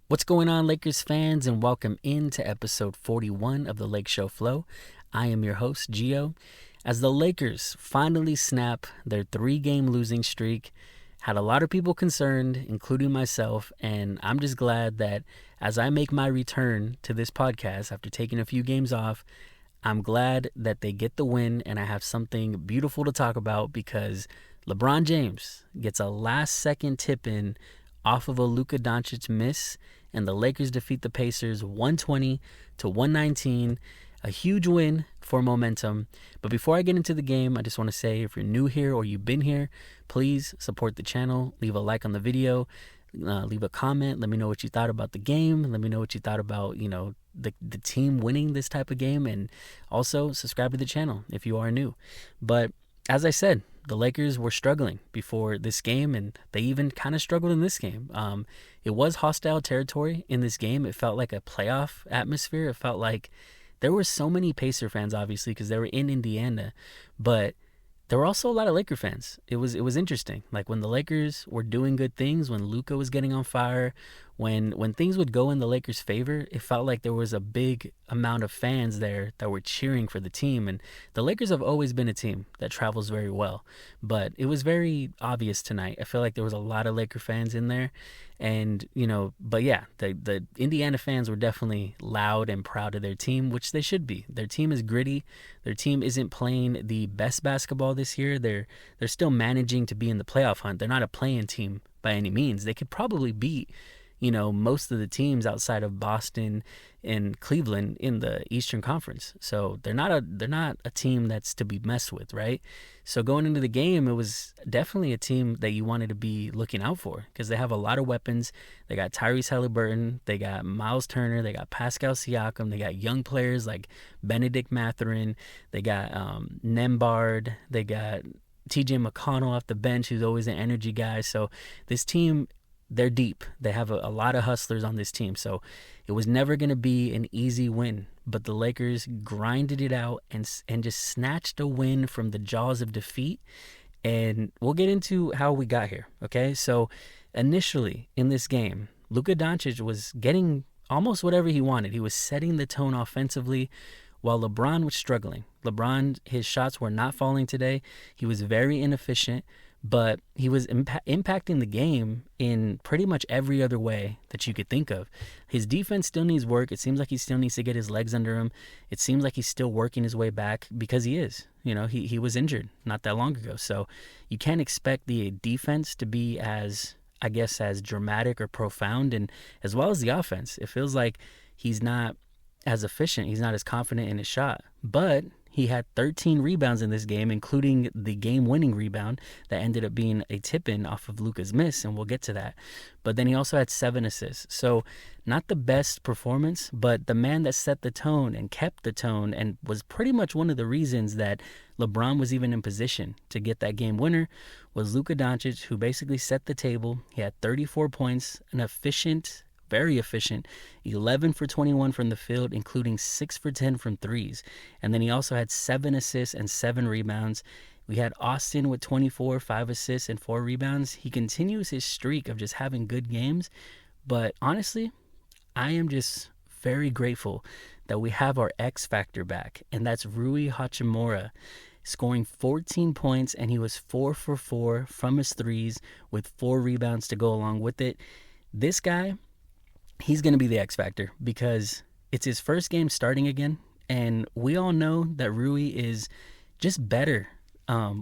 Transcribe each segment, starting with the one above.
What's going on, Lakers fans, and welcome into episode 41 of the LakeShow Flow. I am your host, Gio. As the Lakers finally snap their 3-game losing streak, had a lot of people concerned, including myself, and I'm just glad that as I make my return to this podcast after taking a few games off, I'm glad that they get the win and I have something beautiful to talk about because LeBron James gets a last-second tip-in off of a Luka Doncic miss, and the Lakers defeat the Pacers 120-119. A huge win for momentum. But before I get into the game, I just want to say if you're new here or you've been here, please support the channel. Leave a like on the video. Leave a comment. Let me know what you thought about the game. Let me know what you thought about, the team winning this type of game. And also subscribe to the channel if you are new. But as I said, the Lakers were struggling before this game, and they even kind of struggled in this game. It was hostile territory in this game. It felt like a playoff atmosphere. It felt like there were so many Pacer fans, obviously, because they were in Indiana, but there were also a lot of Laker fans. It was interesting. Like when the Lakers were doing good things, when Luka was getting on fire, when things would go in the Lakers' favor, it felt like there was a big amount of fans there that were cheering for the team. And the Lakers have always been a team that travels very well, but it was very obvious tonight. I feel like there was a lot of Laker fans in there, and but yeah, the Indiana fans were definitely loud and proud of their team, which they should be. Their team is gritty. Their team isn't playing the best basketball this year. They're still managing to be in the playoff hunt. They're not a play-in team by any means. They could probably beat most of the teams outside of Boston and Cleveland in the Eastern Conference. So they're not a team that's to be messed with, right? So going into the game, it was definitely a team that you wanted to be looking out for because they have a lot of weapons. They got Tyrese Halliburton, they got Miles Turner, they got Pascal Siakam, they got young players like Benedict Mathurin, they got Nembhard, they got TJ McConnell off the bench, who's always an energy guy. So this team, they're deep. They have a lot of hustlers on this team. So it was never going to be an easy win. But the Lakers grinded it out and just snatched a win from the jaws of defeat. And we'll get into how we got here, okay? So initially in this game, Luka Doncic was getting almost whatever he wanted. He was setting the tone offensively while LeBron was struggling. LeBron, his shots were not falling today. He was very inefficient. But he was impacting the game in pretty much every other way that you could think of. His defense still needs work. It seems like he still needs to get his legs under him. It seems like he's still working his way back because he is. He was injured not that long ago. So you can't expect the defense to be as dramatic or profound, and as well as the offense. It feels like he's not as efficient. He's not as confident in his shot. But he had 13 rebounds in this game, including the game-winning rebound that ended up being a tip-in off of Luka's miss, and we'll get to that. But then he also had 7 assists. So not the best performance, but the man that set the tone and kept the tone and was pretty much one of the reasons that LeBron was even in position to get that game winner was Luka Doncic, who basically set the table. He had 34 points, very efficient, 11 for 21 from the field, including 6 for 10 from threes. And then he also had 7 assists and 7 rebounds. We had Austin with 24, 5 assists and 4 rebounds. He continues his streak of just having good games. But honestly, I am just very grateful that we have our X factor back, and that's Rui Hachimura, scoring 14 points, and he was 4 for 4 from his threes with 4 rebounds to go along with it. This guy, he's going to be the X factor because it's his first game starting again. And we all know that Rui is just better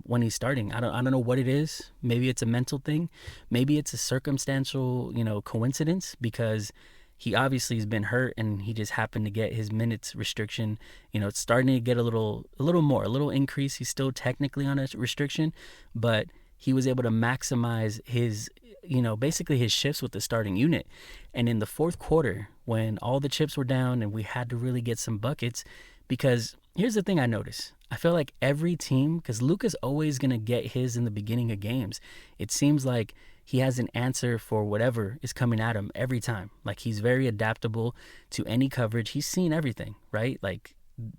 when he's starting. I don't know what it is. Maybe it's a mental thing. Maybe it's a circumstantial, coincidence because he obviously has been hurt and he just happened to get his minutes restriction. It's starting to get a little increase. He's still technically on a restriction, but he was able to maximize his basically his shifts with the starting unit. And in the fourth quarter, when all the chips were down and we had to really get some buckets, because here's the thing I noticed. I feel like every team, because Luka's always going to get his in the beginning of games. It seems like he has an answer for whatever is coming at him every time. Like he's very adaptable to any coverage. He's seen everything, right? Like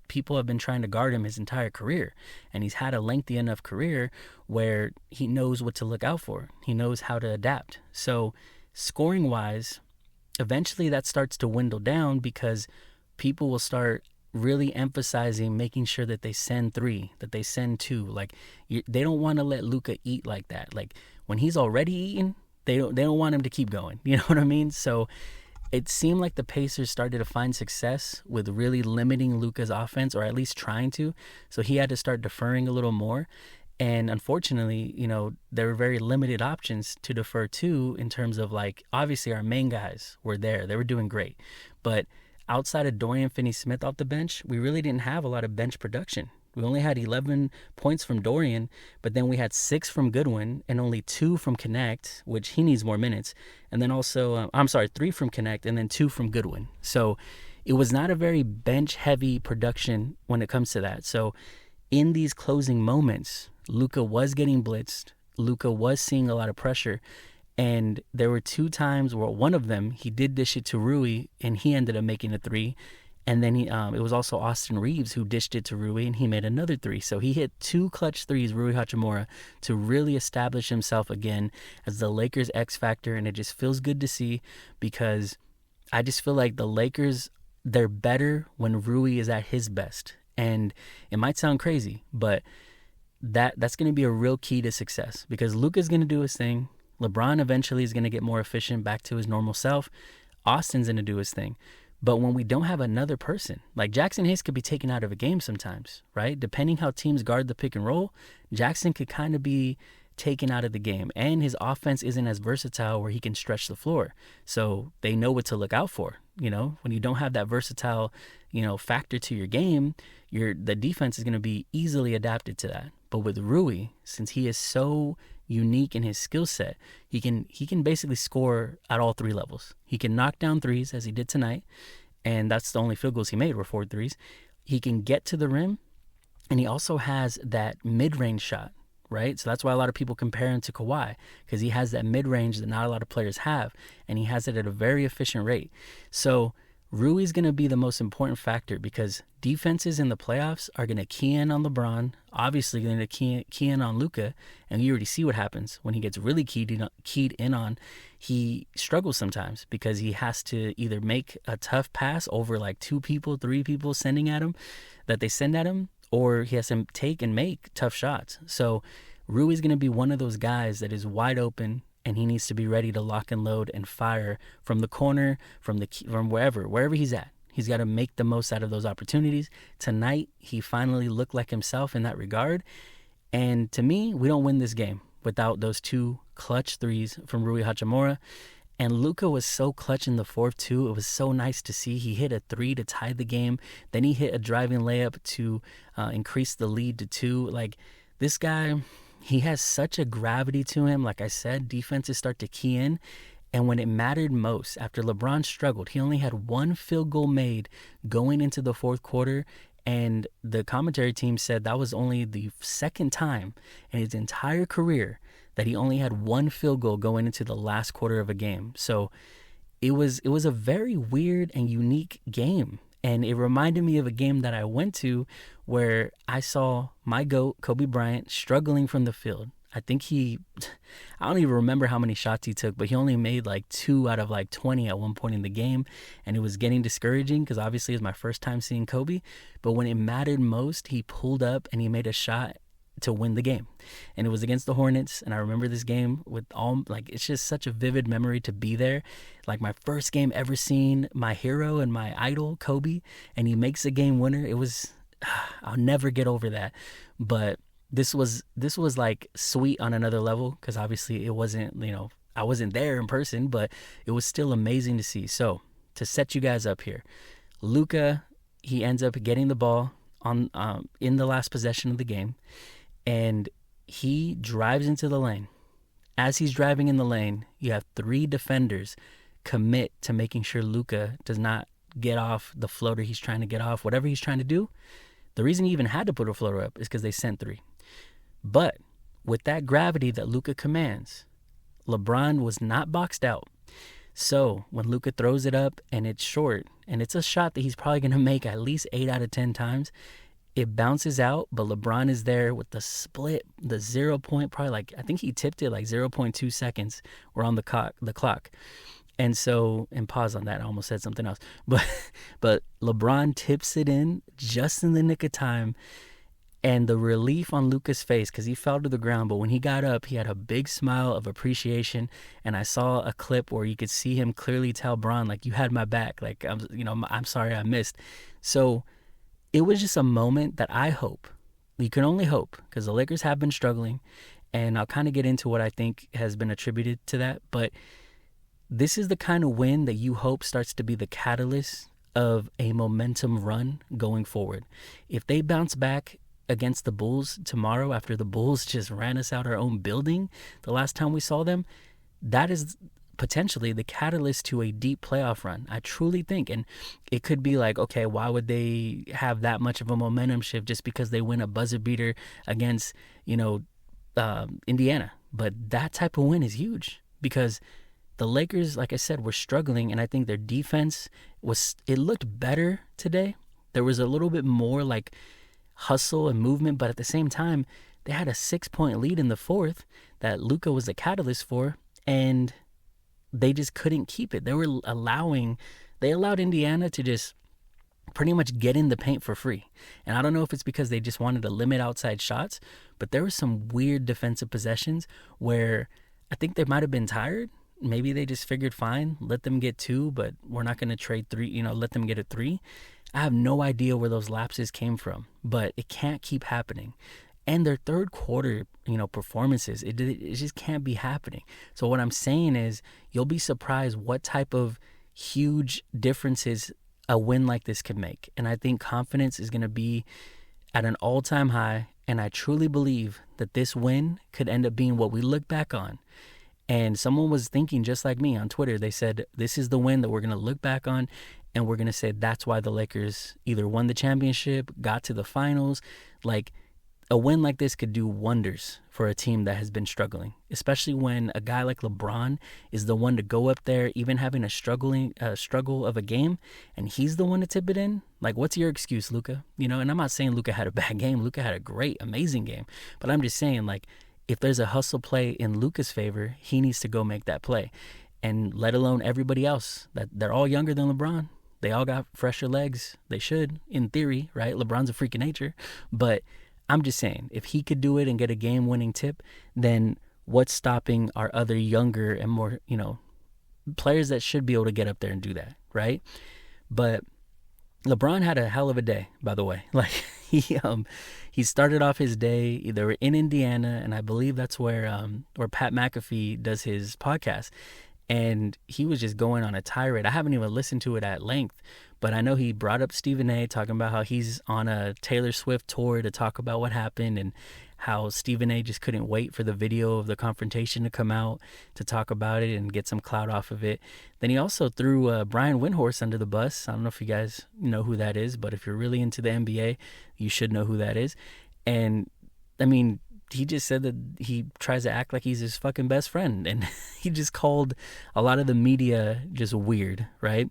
people have been trying to guard him his entire career, and he's had a lengthy enough career where he knows what to look out for. He knows how to adapt. So scoring wise, eventually that starts to dwindle down because people will start really emphasizing making sure that they send three, that they send two. Like they don't want to let Luka eat like that. Like when he's already eating, they don't want him to keep going. You know what I mean? So it seemed like the Pacers started to find success with really limiting Luka's offense, or at least trying to. So he had to start deferring a little more. And unfortunately, there were very limited options to defer to in terms of, like, obviously our main guys were there. They were doing great. But outside of Dorian Finney-Smith off the bench, we really didn't have a lot of bench production. We only had 11 points from Dorian, but then we had 6 from Goodwin and only 2 from Connect, which he needs more minutes. And then also, 3 from Connect and then 2 from Goodwin. So it was not a very bench-heavy production when it comes to that. So in these closing moments, Luka was getting blitzed. Luka was seeing a lot of pressure. And there were 2 times where one of them, he did dish it to Rui, and he ended up making a 3. And then it was also Austin Reeves who dished it to Rui, and he made another 3. So he hit 2 clutch threes, Rui Hachimura, to really establish himself again as the Lakers X factor. And it just feels good to see, because I just feel like the Lakers, they're better when Rui is at his best. And it might sound crazy, but that's going to be a real key to success, because Luka's going to do his thing. LeBron eventually is going to get more efficient, back to his normal self. Austin's going to do his thing. But when we don't have another person, like Jackson Hayes could be taken out of a game sometimes, right? Depending how teams guard the pick and roll, Jackson could kind of be taken out of the game. And his offense isn't as versatile where he can stretch the floor. So they know what to look out for. When you don't have that versatile, factor to your game, the defense is going to be easily adapted to that. But with Rui, since he is so unique in his skill set, he can basically score at all 3 levels. He can knock down threes, as he did tonight, and that's the only field goals he made were 4 threes. He can get to the rim, and he also has that mid-range shot, right? So that's why a lot of people compare him to Kawhi, because he has that mid-range that not a lot of players have, and he has it at a very efficient rate. So Rui's going to be the most important factor, because defenses in the playoffs are going to key in on LeBron, obviously going to key in on Luka, and you already see what happens when he gets really keyed in on. He struggles sometimes because he has to either make a tough pass over like 2 people, 3 people sending at him that they send at him, or he has to take and make tough shots. So Rui's going to be one of those guys that is wide open, and he needs to be ready to lock and load and fire from the corner, from wherever he's at. He's got to make the most out of those opportunities. Tonight, he finally looked like himself in that regard. And to me, we don't win this game without those 2 clutch threes from Rui Hachimura. And Luka was so clutch in the fourth, too. It was so nice to see. He hit a 3 to tie the game. Then he hit a driving layup to increase the lead to 2. Like, this guy, he has such a gravity to him. Like I said, defenses start to key in. And when it mattered most, after LeBron struggled, he only had 1 field goal made going into the fourth quarter. And the commentary team said that was only the second time in his entire career that he only had 1 field goal going into the last quarter of a game. So it was a very weird and unique game. And it reminded me of a game that I went to where I saw my GOAT, Kobe Bryant, struggling from the field. I don't even remember how many shots he took, but he only made like 2 out of like 20 at one point in the game. And it was getting discouraging because obviously it was my first time seeing Kobe. But when it mattered most, he pulled up and he made a shot to win the game. And it was against the Hornets. And I remember this game with it's just such a vivid memory to be there. Like my first game ever seeing my hero and my idol, Kobe, and he makes a game winner. I'll never get over that. But this was like sweet on another level, because obviously it wasn't, I wasn't there in person, but it was still amazing to see. So to set you guys up here, Luka, he ends up getting the ball on in the last possession of the game, and he drives into the lane. As he's driving in the lane, you have 3 defenders commit to making sure Luka does not get off the floater he's trying to get off, whatever he's trying to do. The reason he even had to put a floater up is because they sent 3. But with that gravity that Luka commands, LeBron was not boxed out. So when Luka throws it up and it's short, and it's a shot that he's probably going to make at least 8 out of 10 times, it bounces out, but LeBron is there with the split, the 0 point, probably I think he tipped it like 0.2 seconds. We're on the clock. And so, and pause on that, I almost said something else. But but LeBron tips it in just in the nick of time. And the relief on Luka's face, because he fell to the ground, but when he got up, he had a big smile of appreciation. And I saw a clip where you could see him clearly tell Bron, like, you had my back. Like, I'm sorry I missed. So it was just a moment that I hope, you can only hope, because the Lakers have been struggling. And I'll kind of get into what I think has been attributed to that. But this is the kind of win that you hope starts to be the catalyst of a momentum run going forward. If they bounce back against the Bulls tomorrow after the Bulls just ran us out our own building the last time we saw them, that is potentially the catalyst to a deep playoff run. I truly think. And it could be like, okay, why would they have that much of a momentum shift just because they win a buzzer beater against, Indiana? But that type of win is huge because the Lakers, like I said, were struggling, and I think their defense it looked better today. There was a little bit more like hustle and movement, but at the same time, they had a 6-point lead in the fourth that Luka was the catalyst for, and they just couldn't keep it. They allowed Indiana to just pretty much get in the paint for free. And I don't know if it's because they just wanted to limit outside shots, but there were some weird defensive possessions where I think they might have been tired. Maybe they just figured, fine, let them get 2, but we're not going to trade 3, let them get a 3. I have no idea where those lapses came from, but it can't keep happening. And their third quarter, performances, it just can't be happening. So what I'm saying is you'll be surprised what type of huge differences a win like this can make. And I think confidence is going to be at an all-time high. And I truly believe that this win could end up being what we look back on. And someone was thinking just like me on Twitter. They said, this is the win that we're going to look back on, and we're going to say that's why the Lakers either won the championship, got to the finals. Like, a win like this could do wonders for a team that has been struggling, especially when a guy like LeBron is the one to go up there, even having a struggle of a game, and he's the one to tip it in. Like, what's your excuse, Luka? And I'm not saying Luka had a bad game. Luka had a great, amazing game. But I'm just saying, like, if there's a hustle play in Luka's favor, he needs to go make that play. And let alone everybody else. That they're all younger than LeBron. They all got fresher legs. They should, in theory, right? LeBron's a freak of nature. But I'm just saying, if he could do it and get a game-winning tip, then what's stopping our other younger and more, players that should be able to get up there and do that, right? But LeBron had a hell of a day, by the way. Like, he started off his day either in Indiana, and I believe that's where Pat McAfee does his podcast. And he was just going on a tirade. I haven't even listened to it at length, but I know he brought up Stephen A. talking about how he's on a Taylor Swift tour to talk about what happened, and how Stephen A. just couldn't wait for the video of the confrontation to come out to talk about it and get some clout off of it. Then he also threw Brian Windhorst under the bus. I don't know if you guys know who that is, but if you're really into the NBA, you should know who that is. And, I mean, he just said that he tries to act like he's his fucking best friend. And he just called a lot of the media just weird, right?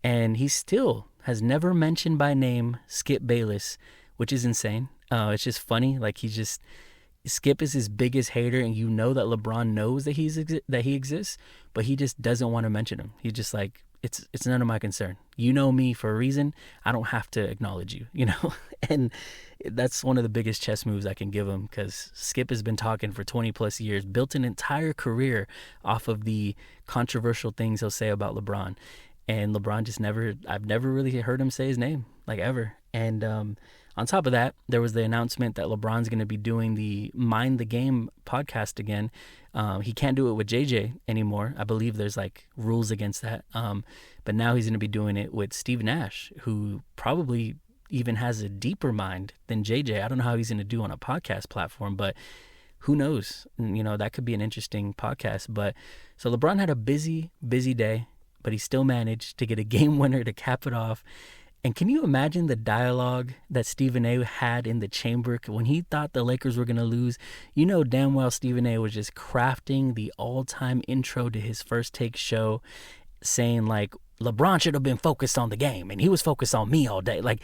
And he still has never mentioned by name Skip Bayless, which is insane. It's just funny. Like, Skip is his biggest hater, and that LeBron knows that he exists, but he just doesn't want to mention him. He's just like, it's none of my concern. You know me for a reason. I don't have to acknowledge you, And that's one of the biggest chess moves I can give him, because Skip has been talking for 20 plus years, built an entire career off of the controversial things he'll say about LeBron. And LeBron I've never really heard him say his name, like, ever. And on top of that, there was the announcement that LeBron's going to be doing the Mind the Game podcast again. He can't do it with JJ anymore. I believe there's like rules against that. But now he's going to be doing it with Steve Nash, who probably even has a deeper mind than JJ. I don't know how he's going to do on a podcast platform, but who knows? That could be an interesting podcast. But so LeBron had a busy day, but he still managed to get a game winner to cap it off. And can you imagine the dialogue that Stephen A. had in the chamber when he thought the Lakers were going to lose? Damn well Stephen A. was just crafting the all-time intro to his First Take show, saying, like, LeBron should have been focused on the game, and he was focused on me all day. Like,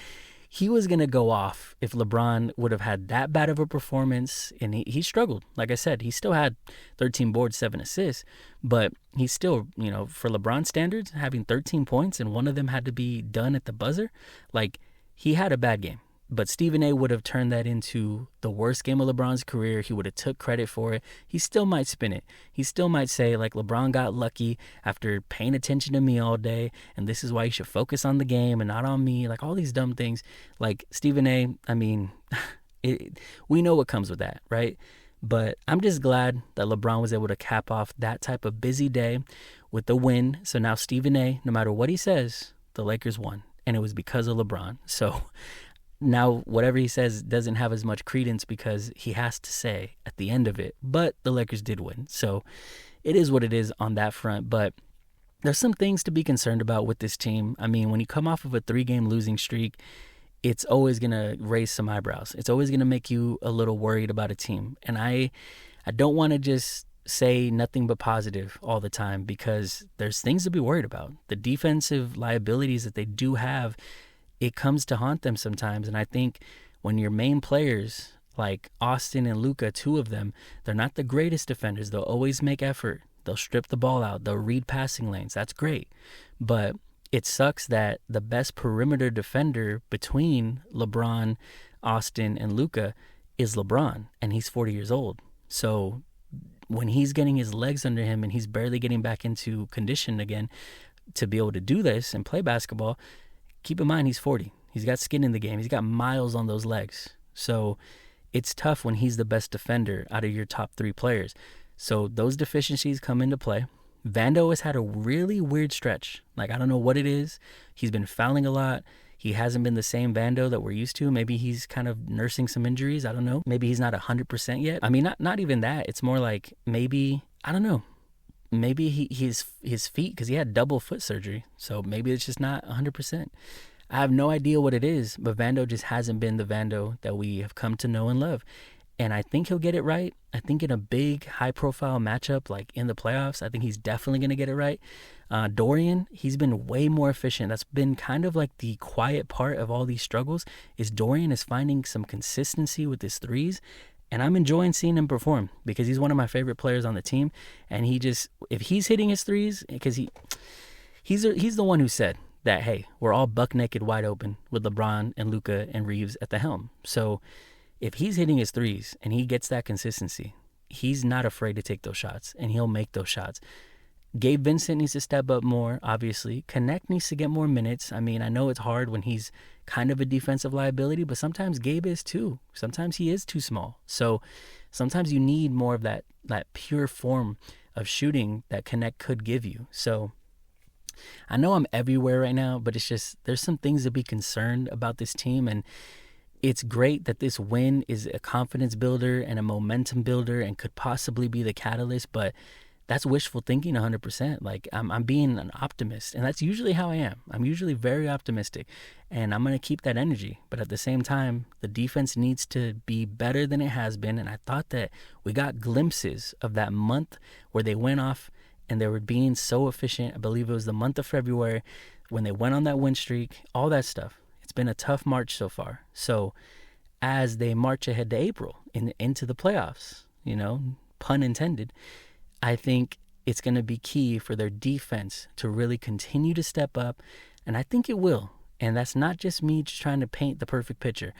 he was going to go off if LeBron would have had that bad of a performance. And he struggled. Like I said, he still had 13 boards, 7 assists. But he's still, for LeBron standards, having 13 points and one of them had to be done at the buzzer. Like, he had a bad game. But Stephen A. would have turned that into the worst game of LeBron's career. He would have took credit for it. He still might spin it. He still might say, like, LeBron got lucky after paying attention to me all day, and this is why you should focus on the game and not on me. Like, all these dumb things. Like, Stephen A., I mean, we know what comes with that, right? But I'm just glad that LeBron was able to cap off that type of busy day with the win. So now Stephen A., no matter what he says, the Lakers won. And it was because of LeBron. So now whatever he says doesn't have as much credence because he has to say at the end of it, but the Lakers did win. So it is what it is on that front. But there's some things to be concerned about with this team. I mean, when you come off of a 3-game losing streak, it's always going to raise some eyebrows. It's always going to make you a little worried about a team. And I don't want to just say nothing but positive all the time because there's things to be worried about. The defensive liabilities that they do have, it comes to haunt them sometimes. And I think when your main players like Austin and Luka, 2 of them, they're not the greatest defenders. They'll always make effort. They'll strip the ball out. They'll read passing lanes. That's great. But it sucks that the best perimeter defender between LeBron, Austin, and Luka is LeBron, and he's 40 years old. So when he's getting his legs under him and he's barely getting back into condition again to be able to do this and play basketball, keep in mind he's 40. He's got skin in the game. He's got miles on those legs. So it's tough when he's the best defender out of your top 3 players. So those deficiencies come into play. Vando has had a really weird stretch. Like, I don't know what it is. He's been fouling a lot. He hasn't been the same Vando that we're used to. Maybe he's kind of nursing some injuries. I don't know. Maybe he's not 100% yet. I mean, not even that. It's more like maybe, I don't know. Maybe his feet, because he had double foot surgery. So maybe it's just not 100%. I have no idea what it is, but Vando just hasn't been the Vando that we have come to know and love. And I think he'll get it right. I think in a big, high-profile matchup, like in the playoffs, I think he's definitely going to get it right. Dorian, he's been way more efficient. That's been kind of like the quiet part of all these struggles, is Dorian is finding some consistency with his threes. And I'm enjoying seeing him perform because he's one of my favorite players on the team. And he just, if he's hitting his threes, because he's the one who said that, hey, we're all buck naked wide open with LeBron and Luka and Reeves at the helm. So if he's hitting his threes and he gets that consistency, he's not afraid to take those shots, and he'll make those shots. Gabe Vincent needs to step up more, obviously. Connect needs to get more minutes. I mean, I know it's hard when he's kind of a defensive liability, but sometimes Gabe is too. Sometimes he is too small. So sometimes you need more of that pure form of shooting that Connect could give you. So I know I'm everywhere right now, but it's just there's some things to be concerned about this team. And it's great that this win is a confidence builder and a momentum builder and could possibly be the catalyst, but that's wishful thinking 100%. Like, I'm being an optimist, and that's usually how I am. I'm usually very optimistic, and I'm going to keep that energy. But at the same time, the defense needs to be better than it has been, and I thought that we got glimpses of that month where they went off and they were being so efficient. I believe it was the month of February when they went on that win streak, all that stuff. It's been a tough March so far. So as they march ahead to April into the playoffs, pun intended, I think it's going to be key for their defense to really continue to step up. And I think it will. And that's not just me just trying to paint the perfect picture.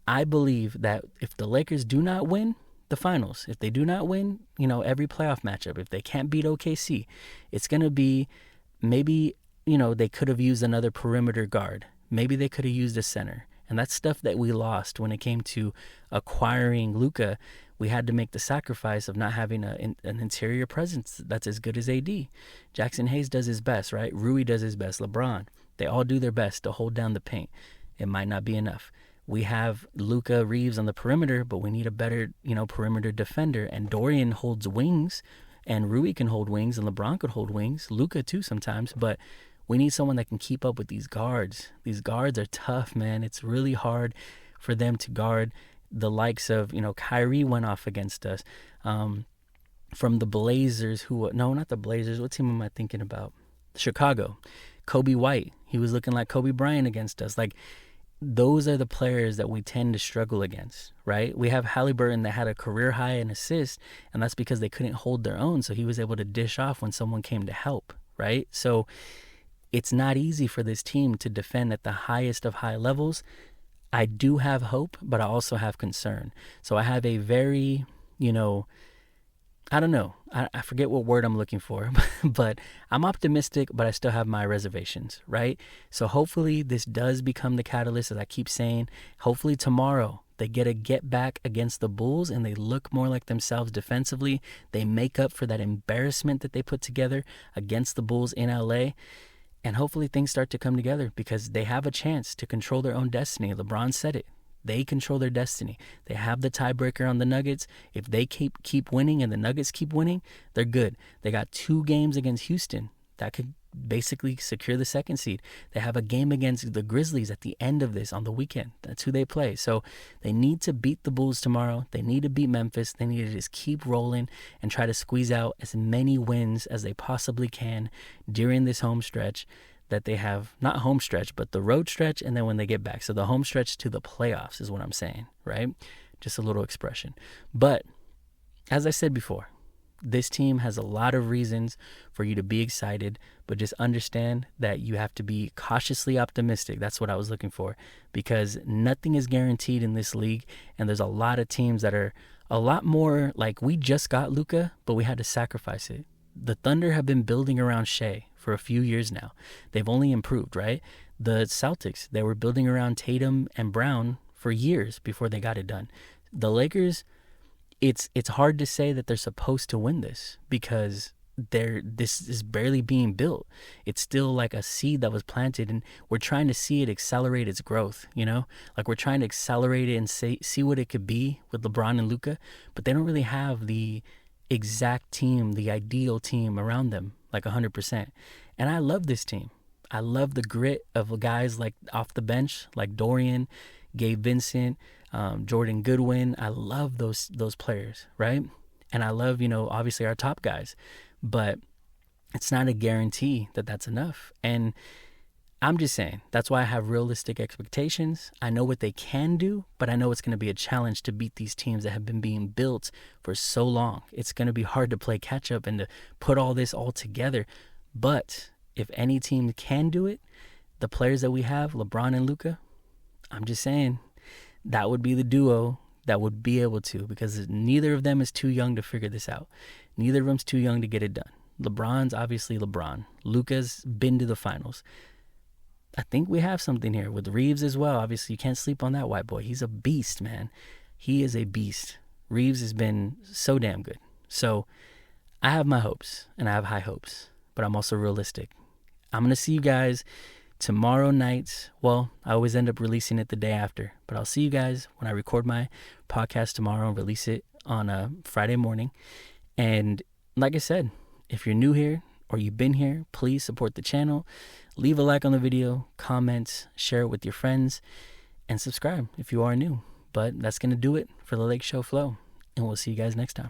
I believe that if the Lakers do not win the finals, if they do not win, every playoff matchup, if they can't beat OKC, it's going to be maybe, they could have used another perimeter guard. Maybe they could have used a center. And that's stuff that we lost when it came to acquiring Luka. We had to make the sacrifice of not having an interior presence that's as good as AD. Jackson Hayes does his best, right? Rui does his best. LeBron, they all do their best to hold down the paint. It might not be enough. We have Luka, Reeves on the perimeter, but we need a better, perimeter defender. And Dorian holds wings, and Rui can hold wings, and LeBron could hold wings. Luka too sometimes, but we need someone that can keep up with these guards. These guards are tough, man. It's really hard for them to guard the likes of, Kyrie went off against us. From the Blazers, not the Blazers. What team am I thinking about? Chicago. Kobe White. He was looking like Kobe Bryant against us. Like, those are the players that we tend to struggle against, right? We have Halliburton that had a career high in assists, and that's because they couldn't hold their own, so he was able to dish off when someone came to help, right? So it's not easy for this team to defend at the highest of high levels. I do have hope, but I also have concern. So I have a very, I don't know. I forget what word I'm looking for, but I'm optimistic, but I still have my reservations, right? So hopefully this does become the catalyst, as I keep saying. Hopefully tomorrow they get back against the Bulls and they look more like themselves defensively. They make up for that embarrassment that they put together against the Bulls in LA. And hopefully things start to come together because they have a chance to control their own destiny. LeBron said it. They control their destiny. They have the tiebreaker on the Nuggets. If they keep winning and the Nuggets keep winning, they're good. They got 2 games against Houston that could basically secure the 2nd seed. They have a game against the Grizzlies at the end of this on the weekend. That's who they play. So they need to beat the Bulls tomorrow. They need to beat Memphis. They need to just keep rolling and try to squeeze out as many wins as they possibly can during this home stretch that they have. Not home stretch, but the road stretch, and then when they get back. So the home stretch to the playoffs is what I'm saying, right? Just a little expression. But as I said before, this team has a lot of reasons for you to be excited, but just understand that you have to be cautiously optimistic. That's what I was looking for, because nothing is guaranteed in this league, and there's a lot of teams that are a lot more like, we just got Luka, but we had to sacrifice it. The Thunder have been building around Shea for a few years now. They've only improved, right? The Celtics, they were building around Tatum and Brown for years before they got it done. The Lakers, it's hard to say that they're supposed to win this because this is barely being built. It's still like a seed that was planted, and we're trying to see it accelerate its growth, Like we're trying to accelerate it and see what it could be with LeBron and Luka, but they don't really have the exact team, the ideal team around them, like 100%. And I love this team. I love the grit of guys like off the bench, like Dorian, Gabe Vincent, Jordan Goodwin. I love those players, right? And I love, obviously our top guys, but it's not a guarantee that that's enough. And I'm just saying, that's why I have realistic expectations. I know what they can do, but I know it's going to be a challenge to beat these teams that have been being built for so long. It's going to be hard to play catch up and to put all this all together. But if any team can do it, the players that we have, LeBron and Luka, I'm just saying, that would be the duo that would be able to, because neither of them is too young to figure this out. Neither of them's too young to get it done. LeBron's obviously LeBron. Luka's been to the finals. I think we have something here with Reeves as well. Obviously, you can't sleep on that white boy. He's a beast, man. He is a beast. Reeves has been so damn good. So I have my hopes, and I have high hopes, but I'm also realistic. I'm going to see you guys tomorrow night. Well, I always end up releasing it the day after, but I'll see you guys when I record my podcast tomorrow and release it on a Friday morning. And like I said, if you're new here or you've been here, please support the channel. Leave a like on the video, comment, share it with your friends, and subscribe if you are new. But that's going to do it for the Lake Show Flow, and we'll see you guys next time.